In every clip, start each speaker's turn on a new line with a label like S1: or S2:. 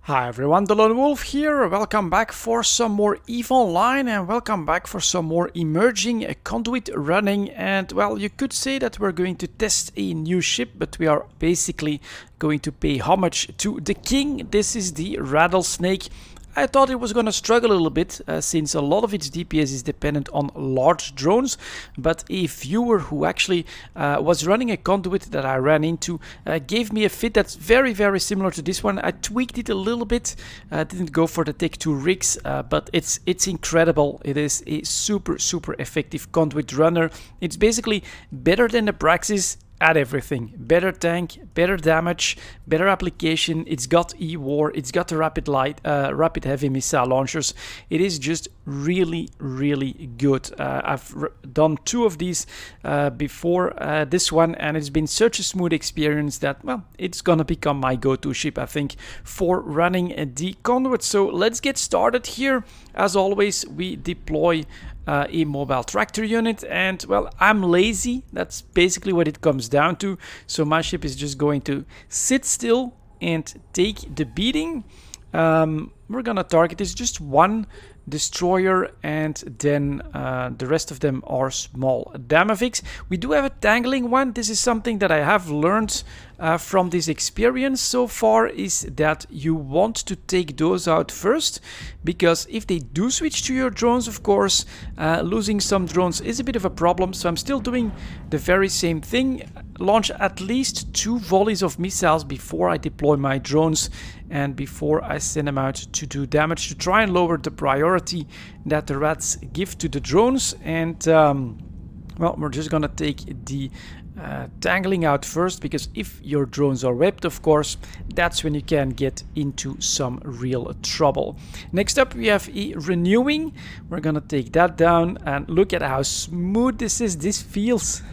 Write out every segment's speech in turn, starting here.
S1: Hi everyone, delonewolf here. Welcome back for some more EVE Online and welcome back for some more emerging Conduit running. And well, you could say that we're going to test a new ship, but we are basically going to pay homage to the king. This is the Rattlesnake. I thought it was going to struggle a little bit since a lot of its DPS is dependent on large drones, but a viewer who actually was running a Conduit that I ran into gave me a fit that's very similar to this one. I tweaked it a little bit, didn't go for the Tech 2 rigs, but it's incredible. It is a super effective Conduit runner. It's basically better than the Praxis at everything. Better tank, better damage, better application. It's got E-War, it's got the rapid heavy missile launchers. It is just really good. I've done two of these before this one, and it's been such a smooth experience that, well, it's gonna become my go-to ship, I think, for running the Conduit. So let's get started here. As always, we deploy a mobile tractor unit, and well, I'm lazy. That's basically what it comes down to. So my ship is just going to sit still and take the beating. We're gonna target this just one destroyer, and then the rest of them are small damaviks. We do have a tangling one. This is something that I have learned from this experience so far, is that you want to take those out first, because if they do switch to your drones, of course, losing some drones is a bit of a problem. So I'm still doing the very same thing. Launch at least 2 volleys of missiles before I deploy my drones and before I send them out to do damage, to try and lower the priority that the rats give to the drones. And well, we're just gonna take the tangling out first, because if your drones are webbed, of course, that's when you can get into some real trouble. Next up, we have a renewing. We're gonna take that down, and look at how smooth this is. This feels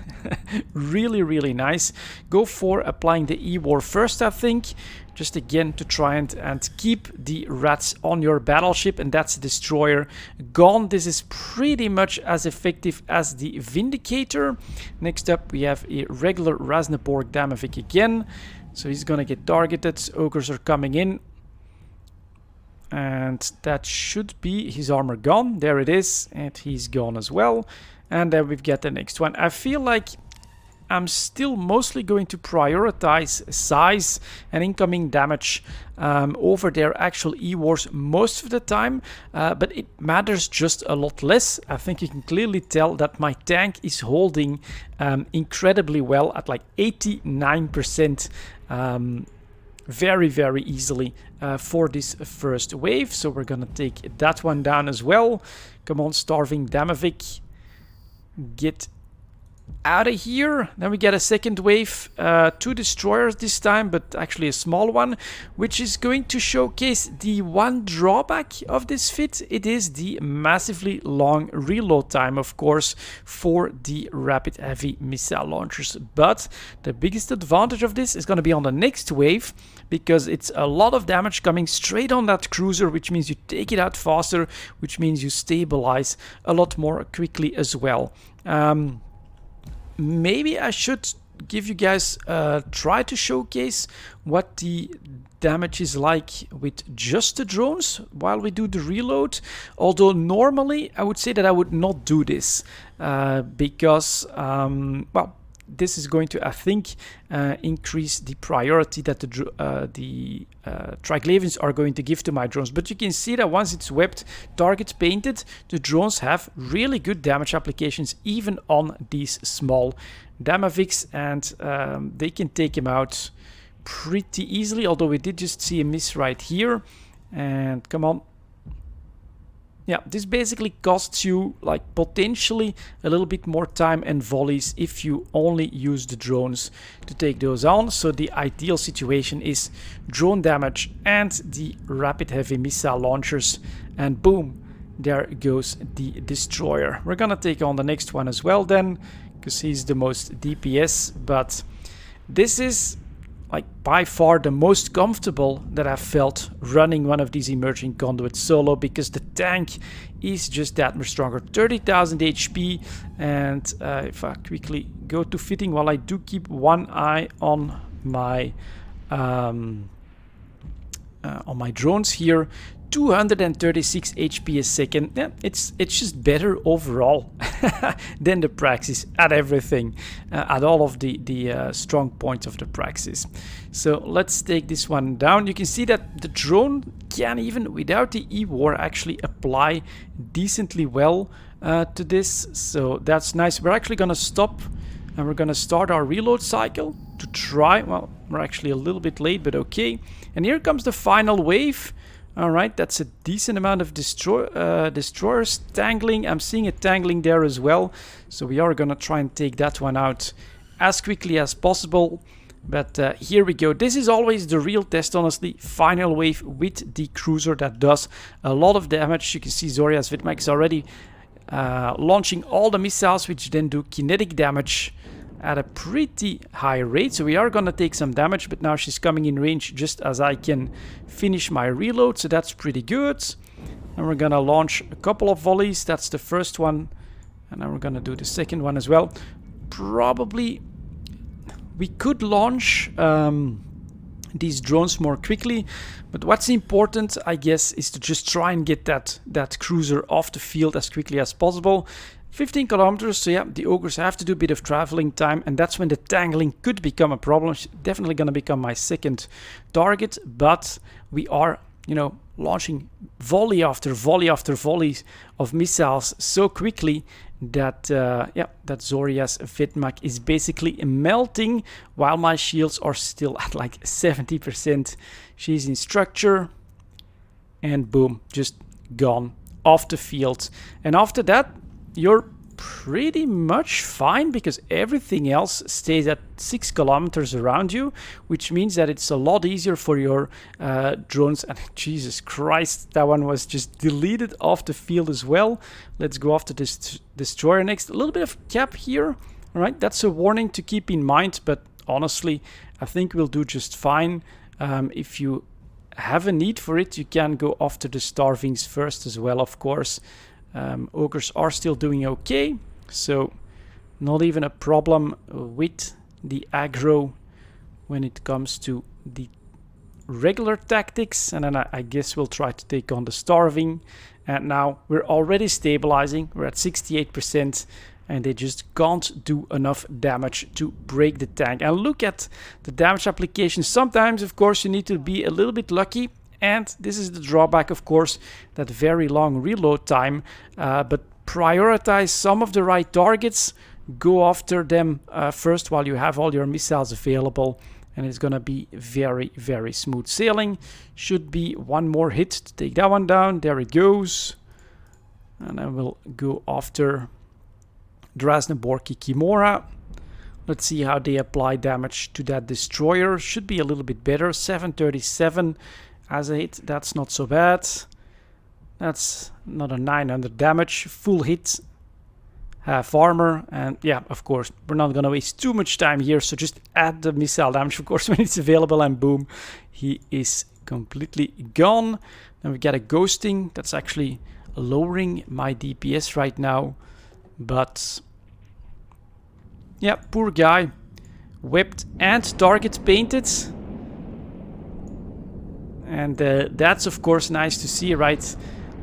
S1: really nice. Go for applying the E-War first, I think, just again to try and keep the rats on your battleship, and that's destroyer gone. This is pretty much as effective as the Vindicator. Next up, we have a regular Rasneborg Damavik again, so he's gonna get targeted. Ogres are coming in, and that should be his armor gone. There it is, and he's gone as well. And then we've got the next one. I feel like I'm still mostly going to prioritize size and incoming damage over their actual E-Wars most of the time, but it matters just a lot less. I think you can clearly tell that my tank is holding incredibly well at like 89%, very easily for this first wave. So we're gonna take that one down as well. Come on, starving Damavik, get out of here. Then we get a second wave, 2 destroyers this time, but actually a small one, which is going to showcase the one drawback of this fit. It is the massively long reload time, of course, for the rapid heavy missile launchers. But the biggest advantage of this is going to be on the next wave, because it's a lot of damage coming straight on that cruiser, which means you take it out faster, which means you stabilize a lot more quickly as well. Maybe I should give you guys try to showcase what the damage is like with just the drones while we do the reload. Although normally I would say that I would not do this because well, this is going to, I think, increase the priority that the Triglavians are going to give to my drones. But you can see that once it's webbed, target painted, the drones have really good damage applications even on these small Damaviks, and they can take him out pretty easily, although we did just see a miss right here. And come on. Yeah, this basically costs you like potentially a little bit more time and volleys if you only use the drones to take those on. So the ideal situation is drone damage and the rapid heavy missile launchers, and boom, there goes the destroyer. We're gonna take on the next one as well then, because he's the most DPS, but this is like by far the most comfortable that I've felt running one of these emerging conduits solo, because the tank is just that much stronger. 30,000 HP, and if I quickly go to fitting, while I do keep one eye on my on my drones here. 236 HP a second. Yeah, it's just better overall than the Praxis at everything, at all of the strong points of the Praxis. So let's take this one down. You can see that the drone can, even without the E-War, actually apply decently well to this. So that's nice. We're actually gonna stop and we're gonna start our reload cycle to try. Well, we're actually a little bit late, but okay. And here comes the final wave. All right, that's a decent amount of destroyers tangling. I'm seeing a tangling there as well. So we are going to try and take that one out as quickly as possible. But here we go. This is always the real test, honestly. Final wave with the cruiser that does a lot of damage. You can see Zoria's Vidmax is already launching all the missiles, which then do kinetic damage at a pretty high rate. So we are gonna take some damage, but now she's coming in range just as I can finish my reload, so that's pretty good. And we're gonna launch a couple of volleys. That's the first one, and then we're gonna do the second one as well. Probably we could launch these drones more quickly, but what's important, I guess, is to just try and get that cruiser off the field as quickly as possible. 15 kilometers, so yeah, the ogres have to do a bit of traveling time, and that's when the tangling could become a problem. It's definitely going to become my second target, but we are, you know, launching volley after volley after volleys of missiles so quickly that yeah, that Zoria's Vidmac is basically melting while my shields are still at like 70%. She's in structure, and boom, just gone off the field. And after that, you're pretty much fine because everything else stays at 6 kilometers around you, which means that it's a lot easier for your drones. And Jesus Christ, that one was just deleted off the field as well. Let's go after this destroyer next. A little bit of cap here. All right, that's a warning to keep in mind, but honestly, I think we'll do just fine. If you have a need for it, you can go after the starvings first as well, of course. Ogres are still doing okay, so not even a problem with the aggro when it comes to the regular tactics. And then I guess we'll try to take on the starving. And now we're already stabilizing. We're at 68%, and they just can't do enough damage to break the tank. And look at the damage application. Sometimes, of course, you need to be a little bit lucky. And this is the drawback, of course, that very long reload time. But prioritize some of the right targets. Go after them first while you have all your missiles available. And it's going to be very, very smooth sailing. Should be one more hit to take that one down. There it goes. And I will go after Drasnaborki Kimura. Let's see how they apply damage to that destroyer. Should be a little bit better. 737. As a hit, that's not so bad. That's another 900 damage. Full hit. Half armor. And yeah, of course, we're not going to waste too much time here. So just add the missile damage, of course, when it's available. And boom, he is completely gone. Then we get a ghosting. That's actually lowering my DPS right now. But yeah, poor guy. Whipped and target painted. And that's of course nice to see, right?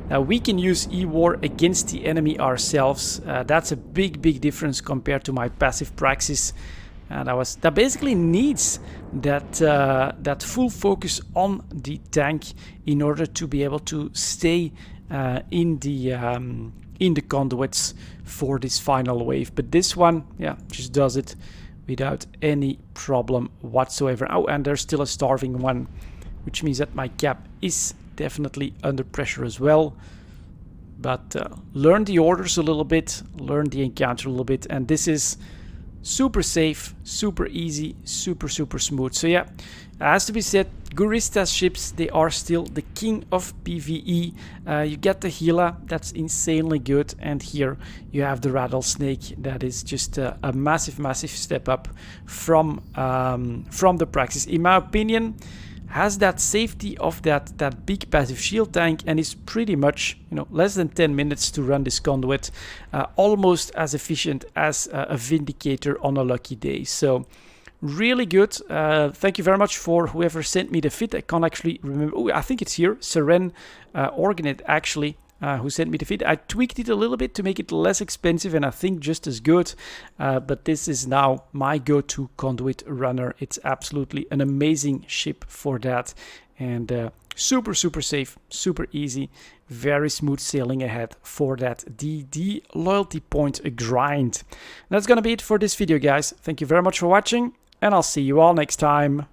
S1: We can use E-War against the enemy ourselves. That's a big difference compared to my passive Praxis. That basically needs that full focus on the tank in order to be able to stay in the conduits for this final wave. But this one, yeah, just does it without any problem whatsoever. Oh, and there's still a starving one, which means that my cap is definitely under pressure as well. But learn the orders a little bit, learn the encounter a little bit, and this is super safe, super easy, super smooth. So yeah, as to be said, Gurista's ships, they are still the king of PvE. You get the Gila, that's insanely good, and here you have the Rattlesnake. That is just a massive step up from the Praxis. In my opinion, has that safety of that big passive shield tank, and is pretty much, you know, less than 10 minutes to run this conduit, almost as efficient as a Vindicator on a lucky day. So really good. Thank you very much for whoever sent me the fit. I can't actually remember. Oh, I think it's here. Seren Organet actually. Who sent me the fit. I tweaked it a little bit to make it less expensive and I think just as good. But this is now my go-to Conduit runner. It's absolutely an amazing ship for that. And super safe, super easy, very smooth sailing ahead for that DD loyalty point grind. And that's gonna be it for this video, guys. Thank you very much for watching and I'll see you all next time.